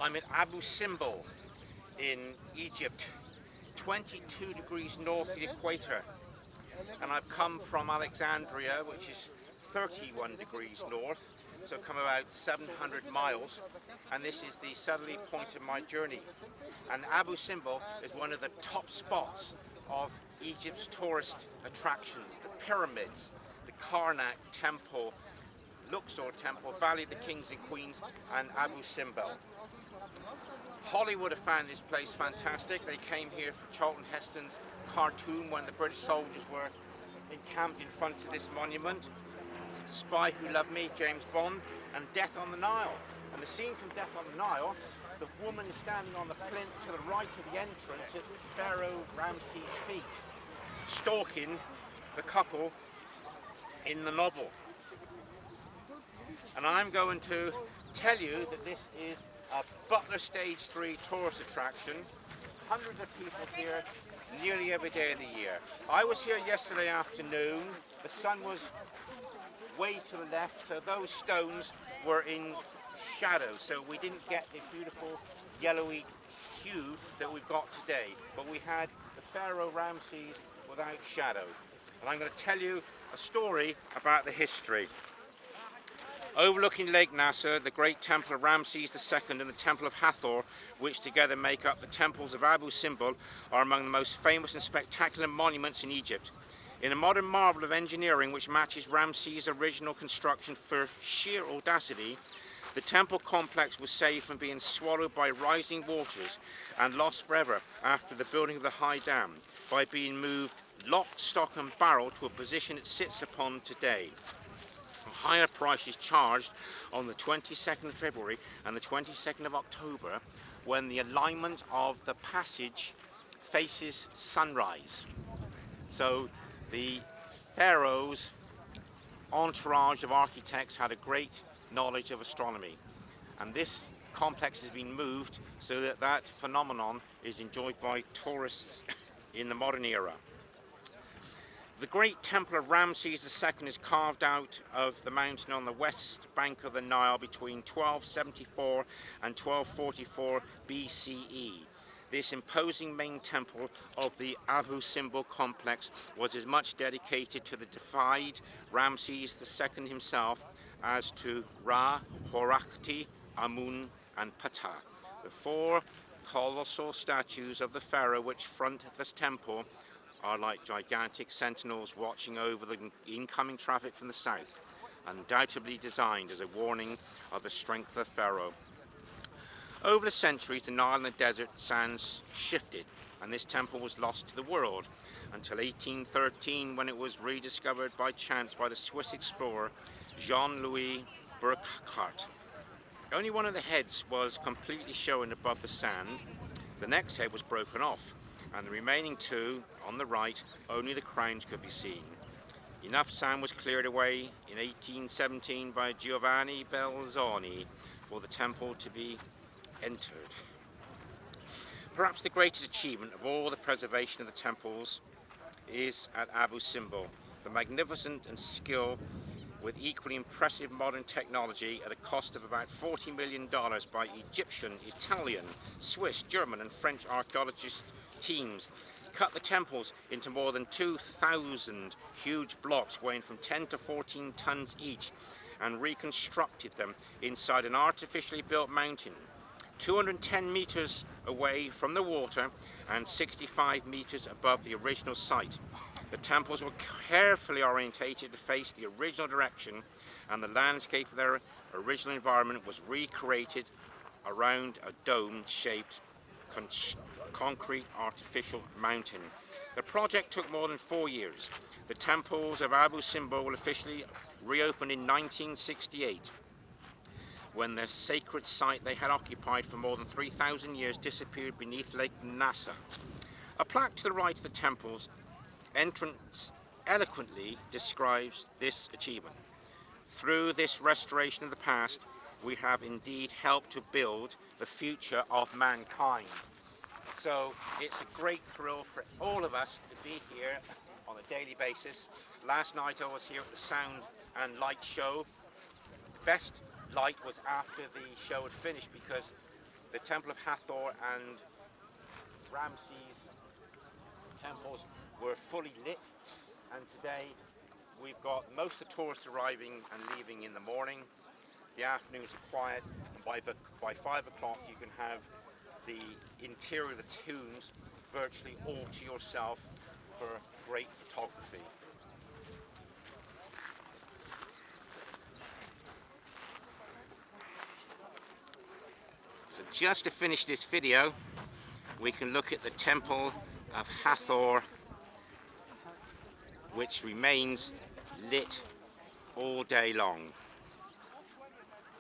I'm in Abu Simbel in Egypt, 22 degrees north of the equator. And I've come from Alexandria, which is 31 degrees north, so come about 700 miles, and this is the southerly point of my journey. And Abu Simbel is one of the top spots of Egypt's tourist attractions: the pyramids, the Karnak Temple, Luxor Temple, Valley of the Kings and Queens, and Abu Simbel. Hollywood have found this place fantastic. They came here for Charlton Heston's cartoon when the British soldiers were encamped in front of this monument. Spy Who Loved Me, James Bond, and Death on the Nile. And the scene from Death on the Nile, the woman is standing on the plinth to the right of the entrance at Pharaoh Ramses' feet, stalking the couple in the novel. And I'm going to tell you that this is a Butler Stage 3 tourist attraction. Hundreds of people here nearly every day of the year. I was here yesterday afternoon. The sun was way to the left, so those stones were in shadow, so we didn't get the beautiful yellowy hue that we've got today, but we had the Pharaoh Ramses without shadow. And I'm going to tell you a story about the history. Overlooking Lake Nasser, the great temple of Ramses II and the temple of Hathor, which together make up the temples of Abu Simbel, are among the most famous and spectacular monuments in Egypt. In a modern marvel of engineering which matches Ramses' original construction for sheer audacity, the temple complex was saved from being swallowed by rising waters and lost forever after the building of the high dam, by being moved lock, stock and barrel to a position it sits upon today. A higher price is charged on the 22nd of February and the 22nd of October, when the alignment of the passage faces sunrise. So the Pharaoh's entourage of architects had a great knowledge of astronomy, and this complex has been moved so that that phenomenon is enjoyed by tourists in the modern era. The great temple of Ramses II is carved out of the mountain on the west bank of the Nile between 1274 and 1244 BCE. This imposing main temple of the Abu Simbel complex was as much dedicated to the deified Ramses II himself as to Ra, Horakhti, Amun and Ptah. The four colossal statues of the pharaoh which front this temple are like gigantic sentinels watching over the incoming traffic from the south, undoubtedly designed as a warning of the strength of Pharaoh. Over the centuries, the Nile and the desert sands shifted, and this temple was lost to the world until 1813, when it was rediscovered by chance by the Swiss explorer Jean-Louis Burckhardt. Only one of the heads was completely shown above the sand. The next head was broken off, and the remaining two, on the right, only the crowns could be seen. Enough sand was cleared away in 1817 by Giovanni Belzoni for the temple to be entered. Perhaps the greatest achievement of all the preservation of the temples is at Abu Simbel, the magnificent and skill with equally impressive modern technology at a cost of about $40 million by Egyptian, Italian, Swiss, German and French archaeologist teams, cut the temples into more than 2,000 huge blocks weighing from 10 to 14 tons each, and reconstructed them inside an artificially built mountain 210 meters away from the water and 65 meters above the original site. The temples were carefully orientated to face the original direction, and the landscape of their original environment was recreated around a dome-shaped concrete artificial mountain. The project took more than 4 years. The temples of Abu Simbel were officially reopened in 1968, when the sacred site they had occupied for more than 3,000 years disappeared beneath Lake Nasser. A plaque to the right of the temple's entrance eloquently describes this achievement. Through this restoration of the past, we have indeed helped to build the future of mankind. So it's a great thrill for all of us to be here on a daily basis. Last night I was here at the Sound and Light Show. best light was after the show had finished, because the Temple of Hathor and Ramses temples were fully lit, and today we've got most of the tourists arriving and leaving in the morning. The afternoons are quiet, and by 5 o'clock you can have the interior of the tombs virtually all to yourself for great photography. So just to finish this video, we can look at the Temple of Hathor, which remains lit all day long.